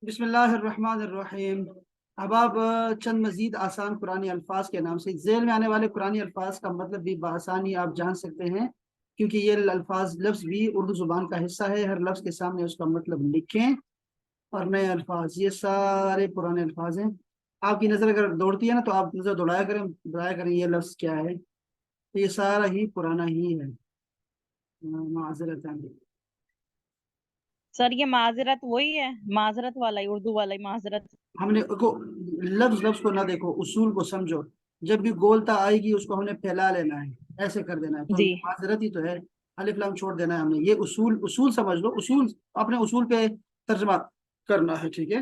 بسم اللہ الرحمن الرحیم۔ اب آپ چند مزید آسان قرآنی الفاظ کے نام سے ذیل میں آنے والے قرآنی الفاظ کا مطلب بھی بآسانی آپ جان سکتے ہیں، کیونکہ یہ الفاظ لفظ بھی اردو زبان کا حصہ ہے۔ ہر لفظ کے سامنے اس کا مطلب لکھیں اور نئے الفاظ، یہ سارے پرانے الفاظ ہیں۔ آپ کی نظر اگر دوڑتی ہے نا تو آپ نظر دوڑایا کریں یہ لفظ کیا ہے، تو یہ سارا ہی پرانا ہی ہے۔ معذرت ہے۔ سر یہ معذرت وہی ہے، معذرت والا ہی، اردو والا ہی معذرت۔ ہم نے کو لفظ لفظ کو نہ دیکھو، اصول کو سمجھو۔ جب بھی گولتا آئے گی اس کو ہم نے پھیلا لینا ہے، ایسے کر دینا ہے، تو جی معذرت ہی تو ہے۔ الف لام چھوڑ دینا ہے ہم نے، یہ اصول سمجھ لو، اصول اپنے اصول پہ ترجمہ کرنا ہے، ٹھیک ہے؟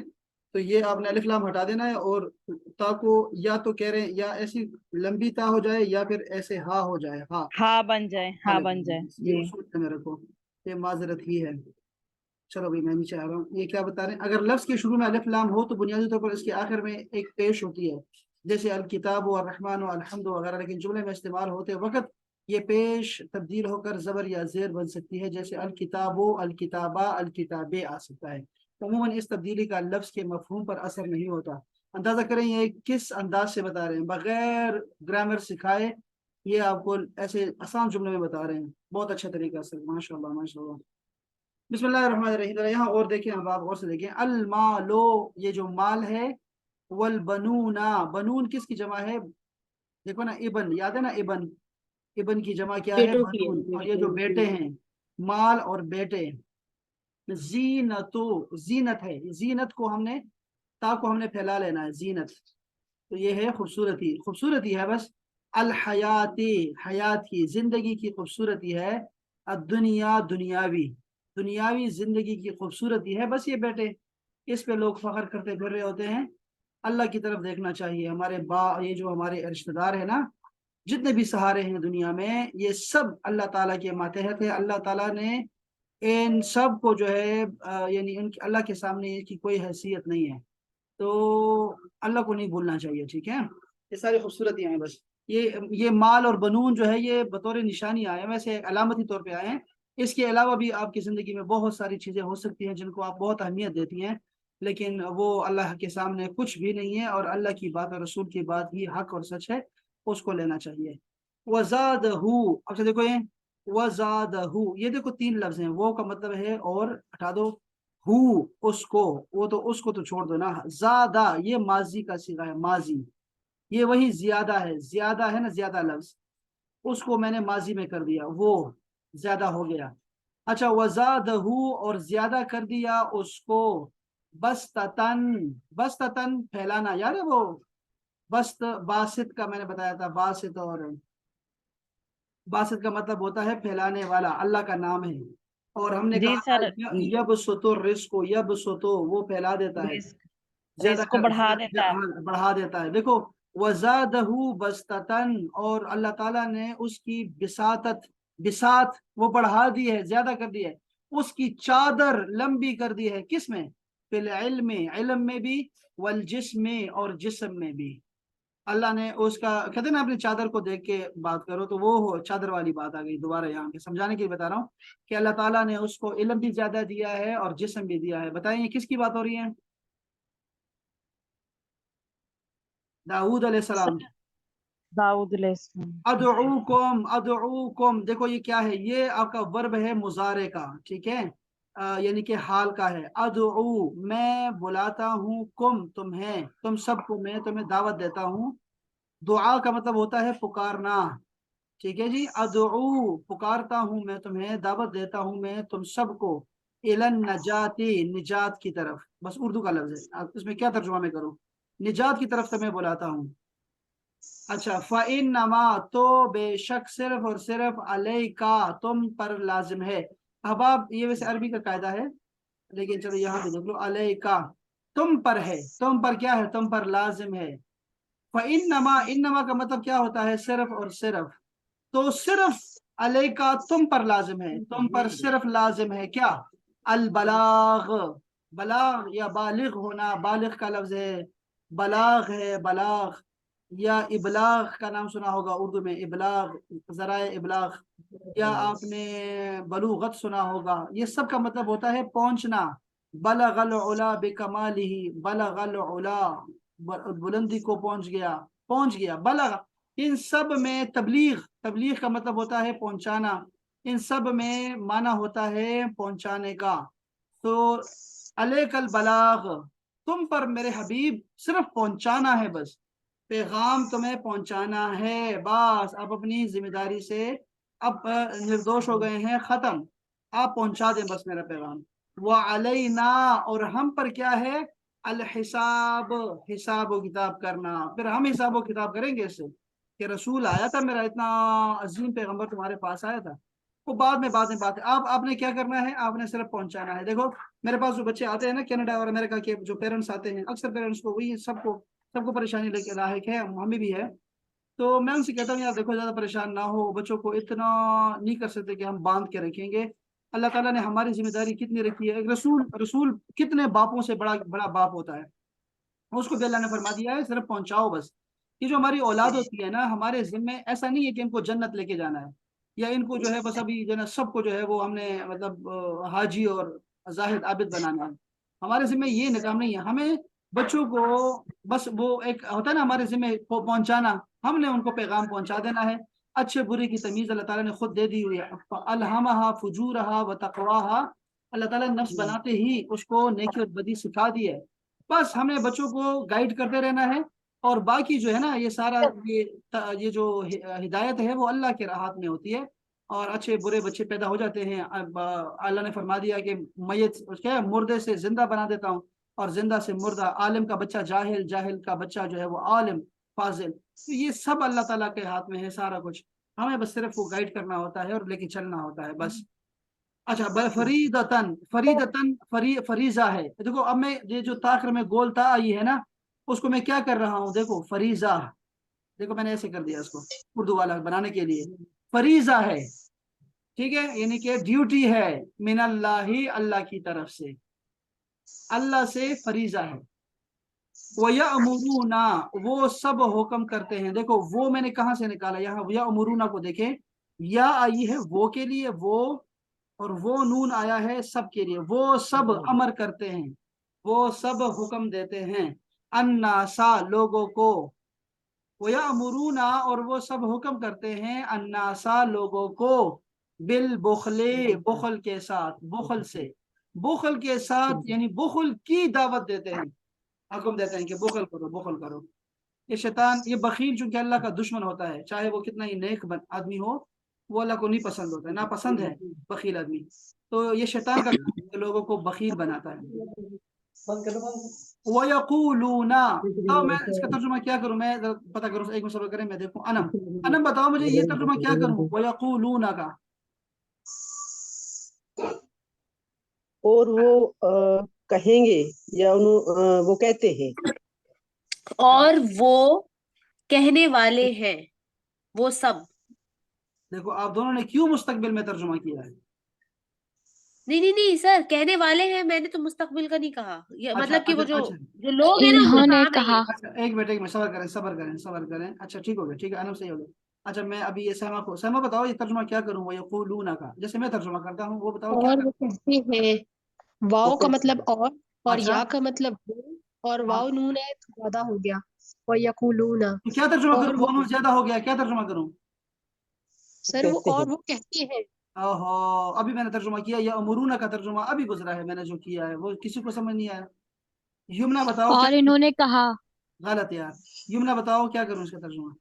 تو یہ آپ نے الف لام ہٹا دینا ہے، اور تا کو یا تو کہہ رہے ہیں یا ایسی لمبی تا ہو جائے یا پھر ایسے ہا ہو جائے، ہا ہاں بن جائے، ہاں الف بن جائے یہ جی۔ اصول پہ میں رکھو، یہ معذرت ہی ہے۔ چلو بھائی میں نیچے آ رہا ہوں، یہ کیا بتا رہے ہیں؟ اگر لفظ کے شروع میں الف لام ہو تو بنیادی طور پر اس کے آخر میں ایک پیش ہوتی ہے، جیسے الکتاب و الرحمن و الحمد وغیرہ، لیکن جملے میں استعمال ہوتے وقت یہ پیش تبدیل ہو کر زبر یا زیر بن سکتی ہے، جیسے الکتاب و الکتابہ الکتابے آ سکتا ہے۔ عموماً اس تبدیلی کا لفظ کے مفہوم پر اثر نہیں ہوتا۔ اندازہ کریں یہ کس انداز سے بتا رہے ہیں، بغیر گرامر سکھائے یہ آپ کو ایسے آسان جملے میں بتا رہے ہیں، بہت اچھا طریقہ سے، ماشاء اللہ ماشاء اللہ۔ بسم اللہ الرحمن الرحیم، یہاں اور دیکھیں، اب آپ اور سے دیکھیں، المالو یہ جو مال ہے، والبنونا بنون کس کی جمع ہے؟ دیکھو نا، ابن یاد ہے نا، ابن کی جمع کیا ہے؟ بیٹوں کی بنون، ہے۔ اور یہ جو بیٹے ہیں، مال اور بیٹے۔ زینتو زینت ہے، زینت کو ہم نے تا کو ہم نے پھیلا لینا ہے، زینت، تو یہ ہے خوبصورتی، خوبصورتی ہے بس۔ الحیاتی حیات کی، زندگی کی خوبصورتی ہے۔ الدنیا دنیاوی، دنیاوی زندگی کی خوبصورتی ہے بس یہ بیٹے، اس پہ لوگ فخر کرتے پھر رہے ہوتے ہیں۔ اللہ کی طرف دیکھنا چاہیے، ہمارے یہ جو ہمارے رشتہ دار ہیں نا، جتنے بھی سہارے ہیں دنیا میں، یہ سب اللہ تعالیٰ کے ماتحت ہے۔ اللہ تعالیٰ نے ان سب کو جو ہے یعنی ان کی اللہ کے سامنے ان کی کوئی حیثیت نہیں ہے، تو اللہ کو نہیں بھولنا چاہیے، ٹھیک ہے؟ یہ ساری خوبصورتیاں ہیں بس۔ یہ مال اور بنون جو ہے یہ بطور نشانی آئے ہیں، ویسے ایک علامتی طور پہ آئے ہیں۔ اس کے علاوہ بھی آپ کی زندگی میں بہت ساری چیزیں ہو سکتی ہیں جن کو آپ بہت اہمیت دیتی ہیں، لیکن وہ اللہ کے سامنے کچھ بھی نہیں ہے، اور اللہ کی بات اور رسول کی بات ہی حق اور سچ ہے، اس کو لینا چاہیے۔ وَزَادَهُ، اب سے دیکھو یہ وَزَادَهُ، یہ دیکھو تین لفظ ہیں، وہ کا مطلب ہے اور ہٹا دو، ہو اس کو، وہ تو اس کو تو چھوڑ دو نا، زیادہ یہ ماضی کا صیغہ ہے، ماضی، یہ وہی زیادہ ہے، زیادہ ہے نا، زیادہ لفظ، اس کو میں نے ماضی میں کر دیا، وہ زیادہ ہو گیا۔ اچھا، وزادہ اور زیادہ کر دیا اس کو، بستتن، بستتن پھیلانا، یار وہ بست باسط کا میں نے بتایا تھا، باسط، اور باسط کا مطلب ہوتا ہے پھیلانے والا، اللہ کا نام ہے، اور ہم نے جی کہا سر، تھا یب سوتو رزق، یب سوتو وہ پھیلا دیتا ہے، رزق، زیادہ رزق کو بڑھا دیتا ہے۔ بڑھا دیتا ہے۔ دیکھو، وزادہ بستتن، اور اللہ تعالیٰ نے اس کی بساطت، بساط وہ بڑھا دی ہے، زیادہ کر دی ہے، اس کی چادر لمبی کر دی ہے، کس میں؟ فی العلم، علم میں بھی، والجسم میں، اور جسم میں بھی۔ اللہ نے اس کا، کہتے ہیں نا اپنی چادر کو دیکھ کے بات کرو، تو وہ چادر والی بات آ گئی دوبارہ یہاں پہ سمجھانے کے لیے بتا رہا ہوں کہ اللہ تعالیٰ نے اس کو علم بھی زیادہ دیا ہے اور جسم بھی دیا ہے۔ بتائیں یہ کس کی بات ہو رہی ہے؟ داؤد علیہ السلام۔ سر داؤد علیہ السلام۔ ادعوکم، ادعوکم، دیکھو یہ کیا ہے؟ یہ آپ کا ورب ہے مضارع کا، ٹھیک ہے؟ یعنی کہ حال کا ہے۔ ادعو میں بلاتا ہوں، کم تمہیں، تم سب کو میں تمہیں دعوت دیتا ہوں۔ دعا کا مطلب ہوتا ہے پکارنا، ٹھیک ہے جی؟ ادعو پکارتا ہوں میں تمہیں، دعوت دیتا ہوں میں تم سب کو، الن نجاتی نجات کی طرف، بس اردو کا لفظ ہے، اب اس میں کیا ترجمہ میں کروں؟ نجات کی طرف تمہیں بلاتا ہوں۔ اچھا، فَإِنَّمَا تو بے شک، صرف اور صرف، علیکا تم پر لازم ہے۔ اب آپ یہ ویسے عربی کا قاعدہ ہے، لیکن چلو یہاں پہ دیکھ لو، علیکا تم پر ہے، تم پر کیا ہے؟ تم پر لازم ہے۔ فَإِنَّمَا، انما کا مطلب کیا ہوتا ہے؟ صرف اور صرف، تو صرف علیکا تم پر لازم ہے، تم پر صرف لازم ہے کیا؟ البلاغ، بلاغ یا بالغ ہونا، بالغ کا لفظ ہے، بلاغ ہے، بلاغ، یا ابلاغ کا نام سنا ہوگا اردو میں، ابلاغ، ذرائع ابلاغ، یا آپ نے بلوغت سنا ہوگا، یہ سب کا مطلب ہوتا ہے پہنچنا، बलगल उला बिकमालिही, बलगल उला, बुलंदी को पहुंच गया। बलग, इन सब में तबलीग, तबलीग का मतलब होता है पहुंचाना, इन सब में माना होता है पहुंचाने का। तो अलैकल बलाग, तुम पर मेरे हबीब सिर्फ पहुंचाना है, बस पैगाम तुम्हें पहुंचाना है, बस आप अपनी जिम्मेदारी से अब निर्दोष हो गए हैं, खत्म, आप पहुंचा दें बस मेरा पैगाम। व अलैना, और हम पर क्या है, अल हिसाब, हिसाब व किताब करना, फिर हम हिसाब व किताब करेंगे इससे कि रसूल आया था मेरा, इतना अजीम पैगंबर तुम्हारे पास आया था, वो बाद में बात है। आप आपने क्या करना है, आपने सिर्फ पहुंचाना है। देखो मेरे पास जो बच्चे आते हैं ना कनाडा और अमेरिका के, जो पेरेंट्स आते हैं, अक्सर पेरेंट्स को वही सबको सबको परेशानी लेके लायक है, हमें भी है। तो मैं उनसे कहता हूँ यार देखो ज्यादा परेशान ना हो, बच्चों को इतना नहीं कर सकते कि हम बांध के रखेंगे। अल्लाह ताला ने हमारी जिम्मेदारी कितनी रखी है, एक रसूल, रसूल कितने बापों से बड़ा बड़ा बाप होता है, उसको भी अल्लाह ने फरमा दिया है सिर्फ पहुंचाओ बस। ये जो हमारी औलाद होती है ना, हमारे जिम्मे ऐसा नहीं है कि इनको जन्नत लेके जाना है, या इनको जो है बस अभी जो है ना सबको जो है वो हमने मतलब हाजी और जाहिद आबिद बनाना है। हमारे जिम्मे ये निकाम नहीं है, हमें बच्चों को बस वो एक होता है ना हमारे जिम्मे पहुंचाना, हमने उनको पैगाम पहुंचा देना है। अच्छे बुरे की तमीज अल्लाह ताला ने खुद दे दी हुई है, अलहमहा फुजूरहा व तक़वाहा, अल्लाह ताला ने नफ्स बनाते ही उसको नेकी और बदी सिखा दी है। बस हमें बच्चों को गाइड करते रहना है, और बाकी जो है ना ये सारा ये जो हिदायत है वो अल्लाह के हाथ में होती है। और अच्छे बुरे बच्चे पैदा हो जाते हैं। अब अल्लाह ने फरमा दिया कि मैयत क्या है, मुर्दे से जिंदा बना देता हूँ, और जिंदा से मुर्दा, आलिम का बच्चा जाहिल, जाहिल का बच्चा जो है वो आलिम फाजिल। तो ये सब अल्लाह ताला के हाथ में है सारा कुछ, हमें बस सिर्फ वो गाइड करना होता है और लेके चलना होता है बस। अच्छा फरीदतन, फरीदतन फरीजा है, देखो अब मैं ये जो ताखिर में गोल ता आई है ना, उसको मैं क्या कर रहा हूँ, देखो फरीजा, देखो मैंने ऐसे कर दिया इसको उर्दू वाला बनाने के लिए, फरीजा है, ठीक है, यानी कि ड्यूटी है, मिनल्लाही, अल्लाह की तरफ से, अल्लाह से फरीजा है। वो यअमुरूना, वो सब हुक्म करते हैं, देखो वो मैंने कहाँ से निकाला, यहाँ यअमुरूना को देखें, या आई है वो के लिए वो, और वो नून आया है सब के लिए, वो सब अमर करते हैं, वो सब हुक्म देते हैं, अन्नासा, लोगों को, वो यअमुरूना, और वो सब हुक्म करते हैं, अन्नासा, लोगों को, बिल बुखले, बुखल के साथ, बुखल से, बुखल के साथ यानी बुखल की दावत देते हैं, हुक्म देते हैं कि बुखल करो, बुखल करो। ये शैतान, ये बखील चूंकि अल्लाह का दुश्मन होता है, चाहे वो कितना ही नेक आदमी हो, वो अल्लाह को नहीं पसंद होता है, ना पसंद है बखील आदमी। तो ये शैतान का काम है, लोगों को बखील बनाता है। वयकूलूना, बताओ मैं इसका तर्जुमा क्या करूं, मैं जरा पता करूं, एक मिनट सब्र करें, मैं देखूं। अनम, अनम बताओ मुझे ये तर्जुमा क्या करूं वयकूलूना का। और वो कहेंगे, या वो कहते हैं। और वो कहने वाले हैं, वो सब। देखो आप दोनों ने क्यों मुस्तकबिल में तर्जुमा किया है। नहीं नहीं नहीं सर, कहने वाले हैं, मैंने तो मुस्तकबिल का नहीं कहा, ये अच्छा मतलब कि वो अच्छा जो अच्छा जो लोग हैं ना उनका इन्होंने काम है कहा, ये। अच्छा, एक मिनट, एक मिनट, सबर करें, सबर करें, सबर करें। अच्छा ठीक हो गया, ठीक है, अनम सही हो गया। अच्छा मैं अभी ये सहमा को, सहमा बताओ ये तर्जुमा क्या करूं वयकूलूना का, जैसे मैं तर्जुमा करता हूँ वो बताओ क्या और वो करूं। कहते हैं, वाव का मतलब और अच्छा या का मतलब वो, और हाँ, वाव नून है तो ज्यादा हो गया, और यकूलूना। तो क्या तर्जुमा और करूं, वो, वो ज्यादा हो गया, क्या तर्जुमा करूं। सर वो और वो कहते हैं। ओहो, अभी मैंने तर्जुमा किया, या अमरूना का तर्जुमा अभी गुजरा है, मैंने जो किया है वो किसी को समझ नहीं आया। युमना बताओ क्या। और इन्होंने कहा, गलत यार, युमना बताओ क्या करूं इसका तर्जुमा।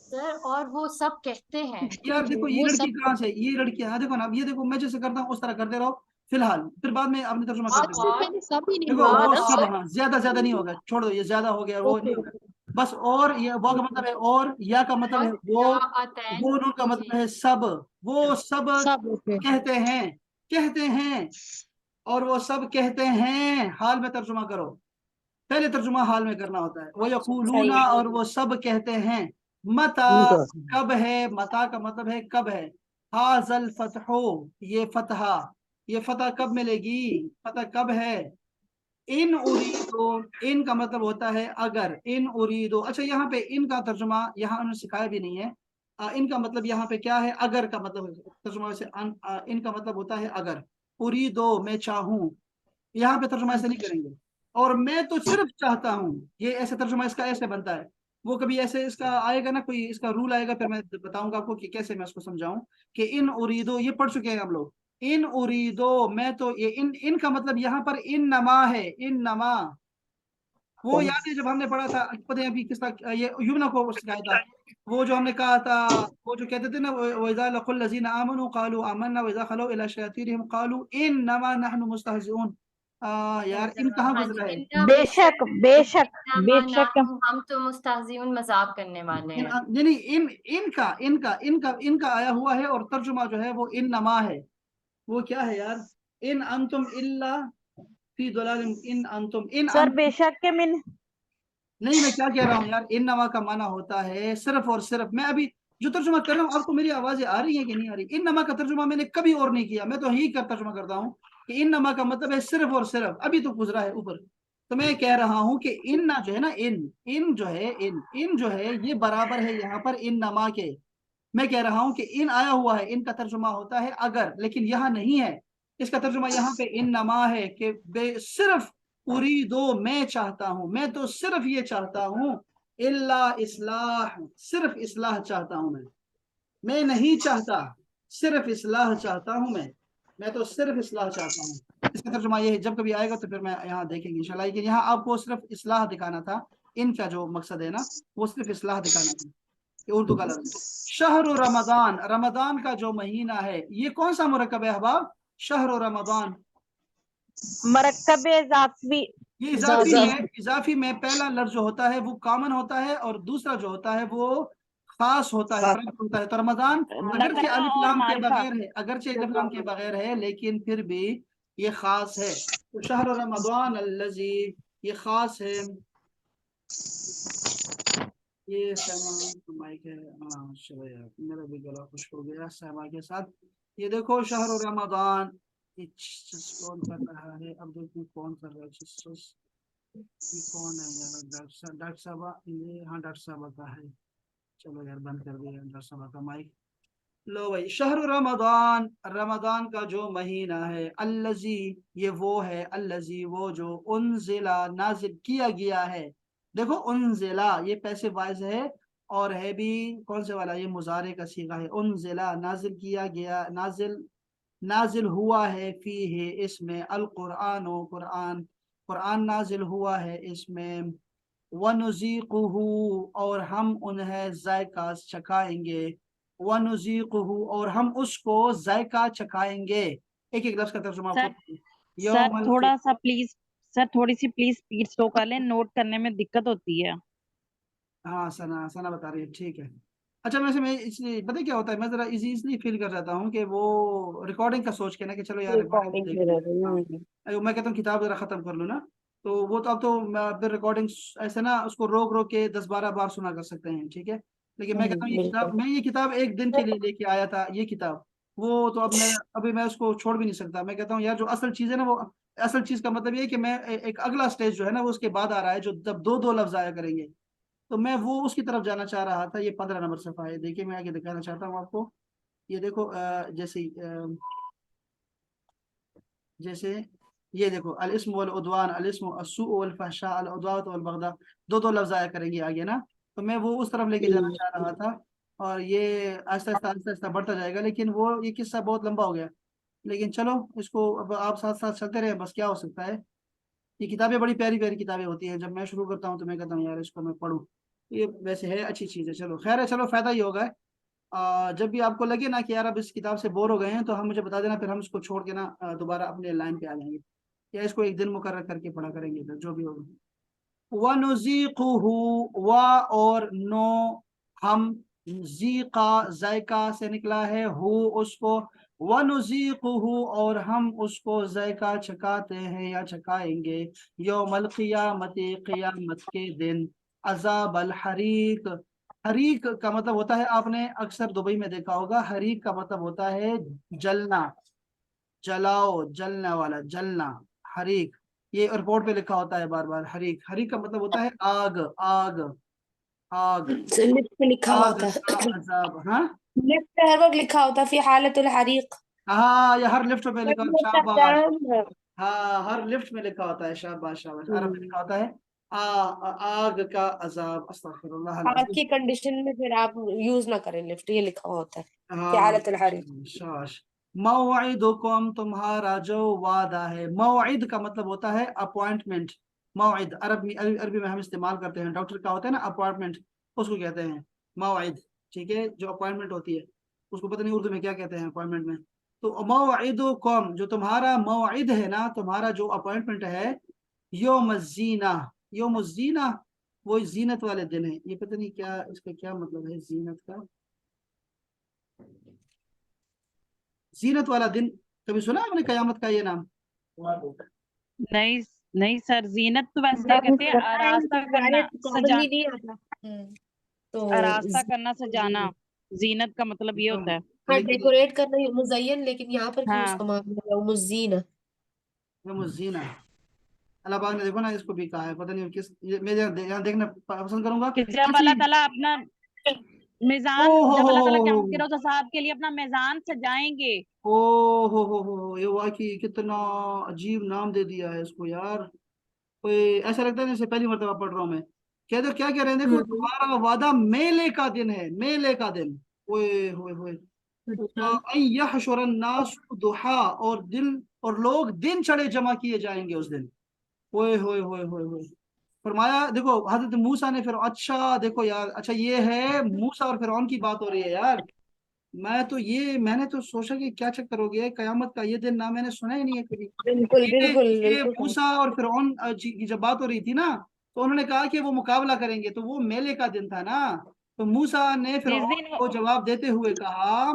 सर और वो सब कहते हैं। यार देखो ये वो लड़की सब कहाँ से, ये लड़कियां, हाँ देखो ना, अब ये देखो मैं जैसे करता हूँ उस तरह करते रहो फिलहाल, फिर बाद में आपने तर्जुमा कर देना। मैंने सब ही नहीं देखो बोला वो ना सब, सर। हाँ ज्यादा ज्यादा नहीं होगा, छोड़ो ये ज्यादा हो गया, वो ओके नहीं होगा। बस, और ये वो का मतलब है, और या का मतलब है वो नून का मतलब है सब, वो सब सब ओके। कहते हैं, कहते हैं, और वो सब कहते हैं, हाल में तर्जुमा करो, पहले तर्जुमा हाल में करना होता है। वो सही यकूलूना, है। और वो सब कहते हैं, मता, कब है, मता का मतलब है कब है, हाजल फतहो, ये फतहा, ये फतह कब मिलेगी, फतह कब है। इन उरीदो, इन का मतलब होता है अगर, इन उरीदो, अच्छा यहाँ पे इन का तर्जुमा यहाँ उन्होंने सिखाया भी नहीं है। इन का मतलब यहाँ पे क्या है, अगर का मतलब तर्जुमा वैसे इन का मतलब होता है अगर, उरीदो मैं चाहूँ, यहाँ पे तर्जुमा ऐसे नहीं करेंगे। और मैं तो सिर्फ चाहता हूँ, ये ऐसे तर्जुमा इसका ऐसे बनता है। वो कभी ऐसे इसका आएगा ना, कोई इसका रूल आएगा, फिर मैं बताऊंगा आपको कि कैसे मैं उसको समझाऊं। कि इन उरीदो, ये पढ़ चुके हैं हम लोग। इन उरीदो, मैं तो, ये इन का मतलब यहाँ पर इन नमा है, इन नमा। वो याद है जब हमने पढ़ा था, पता है अभी किसका, ये युमना को सिखाया था। वो जो हमने कहा था, वो जो कहते थे ना, वइज़ा लक़ुल लज़ीना आमनू क़ालू आमन्ना वइज़ा ख़लू इला शयातीनिहिम क़ालू इन्नमा नहनु मुस्तहज़िऊन। यार इन कहाँ हाँ गुजरा जी, है? इन्ना बेशक बेशक इन्नमा बेशक नहनु, हम तो मुस्तहज़िऊन, मजाक करने वाले हैं। नहीं नहीं, इनका आया हुआ है, और तर्जुमा जो है वो इन नमा है। वो क्या है यार? इन अंतुम इल्ला फी दुलालिम, इन अंतुम, इन सर अंतुम। बेशक के मिन नहीं, मैं क्या कह रहा हूँ यार, इन नमा का माना होता है सिर्फ और सिर्फ। मैं अभी जो तर्जुमा कर रहा हूँ, आपको मेरी आवाजें आ रही है कि नहीं आ रही? इन नमा का तर्जुमा मैंने कभी और नहीं किया, मैं तो यही कर तर्जुमा करता हूँ कि इन नमा का मतलब है सिर्फ और सिर्फ। अभी तो गुजरा है ऊपर। तो मैं कह रहा हूँ कि इन ना जो है ना, इन जो है, इन जो है ये बराबर है यहाँ पर इन नमा के। मैं कह रहा हूं कि इन आया हुआ है, इनका तर्जुमा होता है अगर, लेकिन यहाँ नहीं है। इसका तर्जुमा यहाँ पे इन नमा है कि सिर्फ उरीदो, मैं चाहता हूं, मैं तो सिर्फ ये चाहता हूं, इल्ला इस्लाह, सिर्फ इस्लाह चाहता हूं मैं नहीं चाहता, सिर्फ इस्लाह चाहता हूं मैं तो सिर्फ इस्लाह चाहता हूं। इसका तर्जुमा ये है, जब कभी आएगा तो फिर मैं यहाँ देखेंगे इंशाल्लाह। लेकिन यहाँ आपको सिर्फ इस्लाह दिखाना था, इनका जो मकसद है ना, वो सिर्फ इस्लाह दिखाना था। ये उर्दू का लफ्ज है। शहर रमदान, रमदान का जो महीना है, ये कौन सा मुरक्कब है अहबाब? शहर रमदान। मरकब इजाफी ये इजाफी इजाफी। है। इजाफी में पहला लफ्ज जो होता है वो कॉमन होता है, और दूसरा जो होता है वो खास होता है, प्राइवेट होता है। तो रमजान अगरचे नकरा अलिफ और लाम के मारिफा। बगैर है, अगरचे अलिफ लाम के बगैर है, लेकिन फिर भी ये खास है। तो शहर रमजान अल्लजी, ये खास है। ये सहमा माइक है। हाँ चलो यार, मेरा भी गला खुश हो गया सहमा के साथ। ये देखो शहर रमजान, ये कौन कर रहा है? अब देखो कौन कर रहा है। ये कौन है यार? डॉक्टर साहब, ये हाँ डॉक्टर साहब का है। चलो यार बंद कर दिया डॉक्टर साहब का माइक। लो भाई, शहर रमदान, रमदान का जो महीना है, अल्लजी, ये वो है, अल्लजी वो जो, उनजिला नाजिल किया गया है। देखो उनजिला ये पैसिव वॉइस है, और है भी कौन से वाला? ये मुजारे का सीगा है। उनजिला नाजिल किया गया, नाजिल नाजिल हुआ है, फी है इसमें, अल कुरान, कुरान, कुरान नाजिल हुआ है इसमें। वनुज़ीक़ुहु, और हम उन्हें जायका चखाएंगे। वनुज़ीक़ुहु, और हम उसको जायका चखाएंगे। एक एक लफ्ज का तर्जुमा आपको। सर सर यौमल थोड़ा सा प्लीज, सर थोड़ी सी प्लीज स्पीड स्लो कर लें, नोट करने में दिक्कत होती है। हाँ, सना सना बता रही है, ठीक है। अच्छा, मैं इसलिए पता है क्या होता है, मैं जरा इजी इसलिए फील कर जाता हूँ कि वो रिकॉर्डिंग का सोच के ना, कि चलो यार रिकॉर्डिंग रिकॉर्डिंग देख के ली। लिए। हाँ, मैं कहता हूँ किताब जरा खत्म कर लूँ ना। तो वो तो अब तो फिर रिकॉर्डिंग ऐसे ना, उसको रोक रोक के 10-12 बार सुना कर सकते हैं, ठीक है। लेकिन मैं कहता हूँ बिल्कुल। मैं ये किताब एक दिन के लिए लेके आया था, ये किताब। वो तो अब मैं उसको छोड़ भी नहीं सकता। मैं कहता हूँ यार, जो असल चीज़ है ना, वो असल चीज़ का मतलब ये है कि मैं एक अगला स्टेज जो है ना, वो उसके बाद आ रहा है, जो जब दो दो लफ्ज आया करेंगे। तो मैं वो उसकी तरफ जाना चाह रहा था। ये 15 नंबर सफ़ा है, देखिए मैं आगे दिखाना चाहता हूँ आपको। ये देखो, जैसे ये देखो, अल इस्म वल उद्वान, अल इस्म अस्सू वल फहशा, अल उद्वात वल बगदा, दो दो लफ्ज आया करेंगे आगे ना। तो मैं वो उस तरफ लेके जाना चाह रहा था। और ये आहिस्ता आहिस्ता बढ़ता जाएगा, लेकिन वो ये किस्सा बहुत लंबा हो गया। लेकिन चलो, इसको अब आप साथ साथ चलते रहे, बस क्या हो सकता है। ये किताबें बड़ी प्यारी प्यारी किताबें होती हैं। जब मैं शुरू करता हूँ तो मैं कहता हूँ यार इसको मैं पढूं। ये वैसे है अच्छी चीज़ है, चलो खैर है, चलो फायदा ही होगा। जब भी आपको लगे ना कि यार अब इस किताब से बोर हो गए हैं, तो हम मुझे बता देना, फिर हम इसको छोड़ के ना दोबारा अपने लाइन पे आ जाएंगे, या इसको एक दिन मुकर्रर करके पढ़ा करेंगे, फिर जो भी होगा। वनुज़ीक़ुहु, वा और नो, हम, ज़ीक़ा जायका से निकला है, हु उसको, वनुज़ीक़ुहु, और हम उसको जायका चखाते हैं या चखाएंगे, यौमल क़ियामति, क़ियामत के दिन, अज़ाब अल हरीक। हरीक का मतलब होता है, आपने अक्सर दुबई में देखा होगा, हरीक का मतलब होता है जलना, जलाओ, जलने वाला, जलना, हरीक। ये एयरपोर्ट पे लिखा होता है बार बार, हरीक। हरीक का मतलब होता है आग, आग, आग, लिफ्ट पे लिखा हुआ आग था। का अजाब। हाँ लिफ्ट पे हर वक्त लिखा होता, फी हालतुल हरीक। हाँ, ये हर लिफ्ट पे लिखा, शाबाश। हाँ, हर लिफ्ट में लिखा होता है, शाबाश शाबाश, अरब में लिखा होता है आग का अजाब, अस्तगफिरुल्लाह अल आग अज़ीम। की कंडीशन में फिर आप यूज ना करें लिफ्ट, ये लिखा हुआ होता है कि हाँ, हालत अल हारिस। शाबाश। मौइदुकुम, तुम्हारा जो वादा है। मौइद का मतलब होता है अपॉइंटमेंट। मौइद अरबी में हम इस्तेमाल करते हैं, डॉक्टर का होता है ना अपॉइंटमेंट, उसको कहते हैं मौइद। ठीक है, जो अपॉइंटमेंट होती है उसको पता नहीं उर्दू में क्या कहते हैं अपॉइंटमेंट में। तो मौइदुकुम, जो तुम्हारा मौइद है ना, तुम्हारा जो अपॉइंटमेंट है, यौम ज़ीना। यौम ज़ीना वो जीनत वाले दिन है। ये पता नहीं क्या इसका क्या मतलब है जीनत का। जीनत वाला दिन, कभी सुना आपने कयामत का ये नाम? नहीं नहीं सर, जीनत तो वैसे आप कहते हैं पता है आरास्ता करना, हमारे कॉमनली नहीं आता। तो आरास्ता करना, सजाना। जीनत का मतलब ये होता है। हाँ, लेकिन डेकोरेट करना मुज़य्यन, लेकिन यहाँ पर क्यों हाँ, उसका मामला है मुज़ीना। यौम ज़ीना, अल्लाह पाक ने देखो ना इसको भी कहा है, पता नहीं किस मैं यहाँ देखना पसंद करूंगा कि जब किसी। अल्लाह ताला अपना ओ मेजान, हो जब हो अल्लाह हो ताला हो क़यामत के रोज़ हिसाब के लिए अपना मेजान सजाएंगे। ओ हो, ये वाकई कितना अजीब नाम दे दिया है इसको यार। कोई ऐसा लगता है जैसे पहली मर्तबा पढ़ रहा हूँ मैं। कह दो क्या कह रहे हैं, देखो हम्म। तुम्हारा वादा मेले का दिन है, मेले का दिन। ओए होए होए। अच्छा। यहशुरन नास दुहा, और दिल और लोग दिन चढ़े जमा किए जाएंगे उस दिन। ओए होए होए होए होए। फरमाया देखो हजरत मूसा ने फिर, अच्छा देखो यार, अच्छा ये है मूसा और फिरौन की बात हो रही है यार। मैंने तो सोचा कि क्या चक्कर हो गया है, कयामत का ये दिन ना मैंने सुना ही नहीं है कभी। बिल्कुल ये बिल्कुल ये बिल्कुल सही। मूसा और फिरौन की जब बात हो रही थी ना, तो उन्होंने कहा कि वो मुकाबला करेंगे, तो वो मेले का दिन था ना। तो मूसा ने जिस फिरौन दिन को जवाब देते हुए कहा,